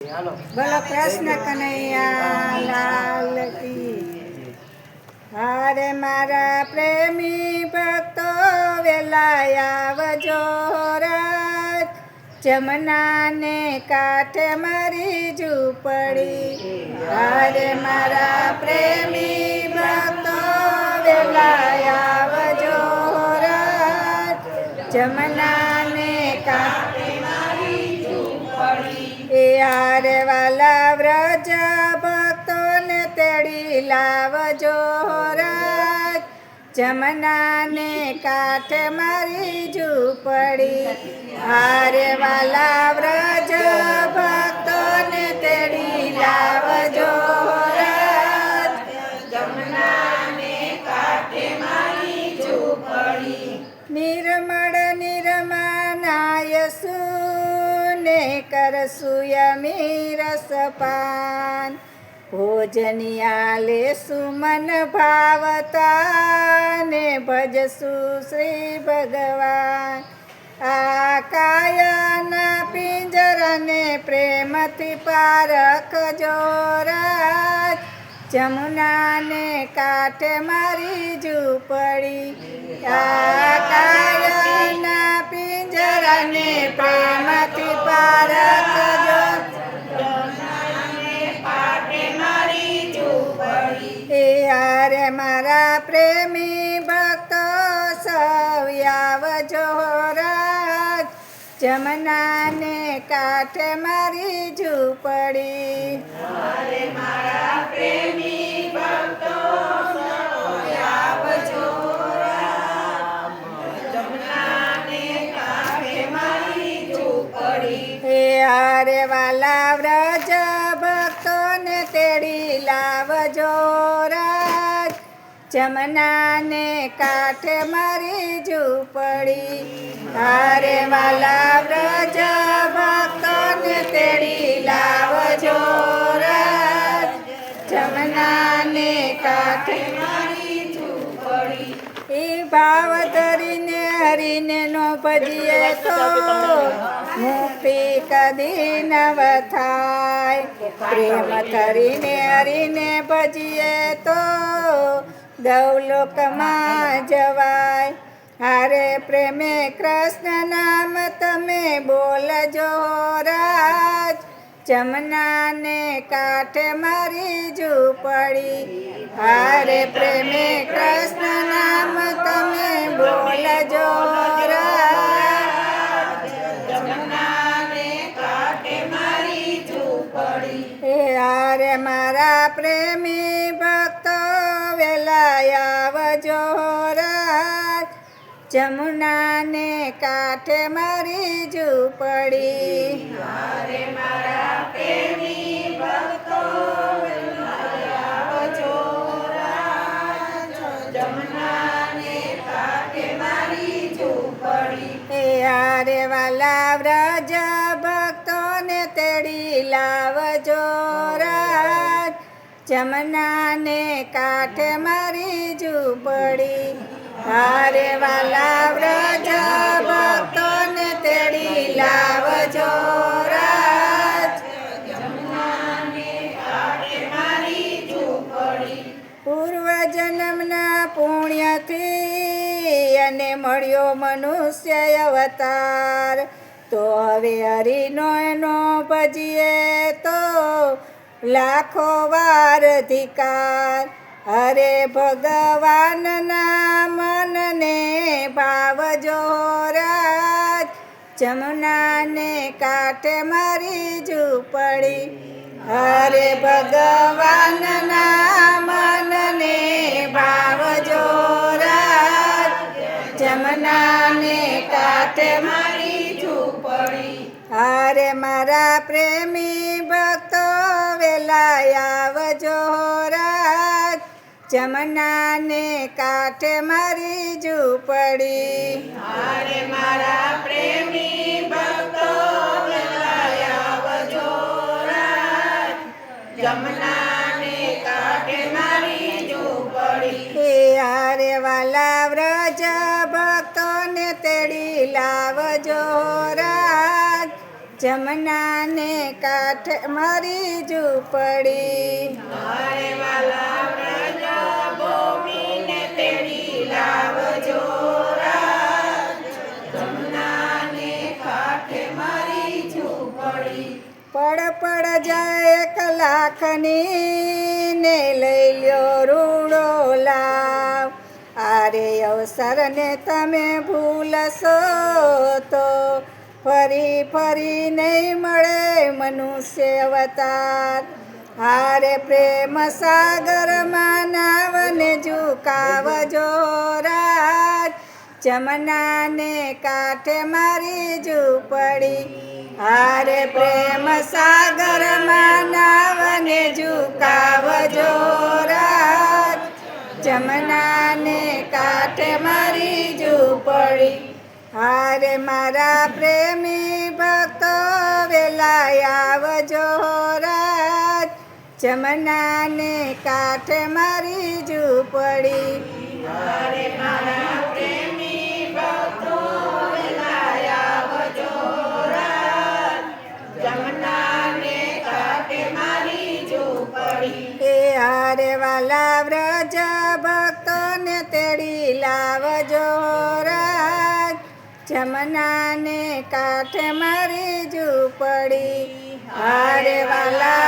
બોલો કૃષ્ણ કનૈયા લાલ કી. હારે મારા પ્રેમી ભક્તો વેલા આવજો રાજ, જમનાને કાંઠે મારી ઝૂંપડી. હારે મારા પ્રેમી ભક્તો વેલા આવજો રાજ, જમનાને કાંઠે યારે વાલા વ્રજ ભક્તોને તેડી લાવજો રાજ, જમનાને કાંઠે મારી ઝૂંપડી. હારે વાલા વ્રજ ભક્તોને તેડી લાવજો રાજ, જમનાને કાંઠે મારી ઝૂંપડી. નિર્મળ નિર્માનાય ને કરશું યમી રસપાન, ભોજનિયા લેશું મન ભાવતા ને ભજશું શ્રી ભગવાન. આ કાયાના પિંજરાને પ્રેમથી પારખજો રાજ, જમુનાને કાંઠે મારી ઝૂંપડી. આ કાયાના પિંજરાને પ્રેમથી પારખજો, યારે મારા પ્રેમી ભક્તો સૌ આવજો રાજ, જમનાને કાંઠે મારી ઝૂંપડી. હારે મારા પ્રેમી ભક્તો સૌ આવજો રાજ, જમનાને કાંઠે મારી ઝૂંપડી. હારે વાલા વ્રજ ભક્તોને તેડી લાવજો રાજ, જમનાને કાંઠે મારી ઝૂંપડી. હારે વાલા વ્રજ ભક્તોને તેડી લાવજો રાજ, જમનાને કાંઠે મારી ઝૂંપડી. એ ભાવ ધરીને હરીને નો ભજીએ તો મુક્તિ કદી નવ થાય. પ્રેમ ધરીને હરીને ભજીએ તો ગૌલોકમાં જવાય. હારે પ્રેમે કૃષ્ણ નામ તમે બોલજો રાજ, જમનાને કાંઠે મારી ઝૂંપડી. હારે પ્રેમે કૃષ્ણ નામ તમે બોલજો રાજ, જમનાને કાંઠે મારી ઝૂંપડી. હારે મારા પ્રેમી ભક્તો વેલા આવજો રાજ, જમુનાને કાંઠે મારી ઝૂંપડી. હારે મારા પ્રેમી ભક્તો વેલા આવજો રાજ, જમનાને કાંઠે મારી ઝૂંપડી. હારે વાલા વ્રજ ભક્તોને તેડી લાવજો રાજ, જમનાને કાંઠે મારી ઝૂંપડી. હારે વાલા વ્રજ ભક્તોને તેડી લાવજો રાજ, જમનાને કાંઠે મારી ઝૂંપડી. પૂર્વ જન્મના પુણ્યથી અને મળ્યો મનુષ્ય અવતાર, તો હવે હરિનો એનો ભજીએ તો લાખો વાર અધિકાર. હરે ભગવાનના મનને ભાવજો રાજ, જમનાને કાંઠે મારી ઝૂંપડી. હરે ભગવાનના મનને ભાવજો રાજ, જમનાને કાંઠે મારી ઝૂંપડી. હારે મારા પ્રેમી ભક્તો વેલા આવજો રાજ, જમનાને કાંઠે મારી ઝૂંપડી. હારે મારા પ્રેમી ભક્તો વેલા આવજો રાજ, જમનાને કાંઠે મારી ઝૂંપડી. હારે વાલા વ્રજ ભક્તોને તેડી લાવજો રાજ, જમનાને કાંઠે મારી ઝૂંપડી મારે વાલા વ્રજ ભૂમિને તેડી લાવજો રાજ જમનાને કાંઠે મારી ઝૂંપડી પડ જાય 1 લાખની ને લઈ લ્યો રૂડો લાવ આરે અવસરને તમે ભૂલશો તો ફરી નહીં મળે મનુષ્ય અવતાર હારે પ્રેમ સાગરમાં નાવને ઝુકાવજો રાજ જમનાને કાંઠે મારી ઝૂંપડી હારે પ્રેમ સાગરમાં નાવને ઝુકાવજો રાજ જમનાને કાંઠે મારી ઝૂંપડી હારે મારા પ્રેમી ભક્તો વેલા આવજો રાજ જમનાને કાંઠે મારી ઝૂંપડી હારે મારા પ્રેમી ભક્તો વેલા આવજો રાજ જમનાને કાંઠે મારી ઝૂંપડી એ હારે વાલા વ્રજ ભક્તોને તેડી લાવજો રાજ જમનાને કાંઠે મારી ઝૂંપડી હારે વાલા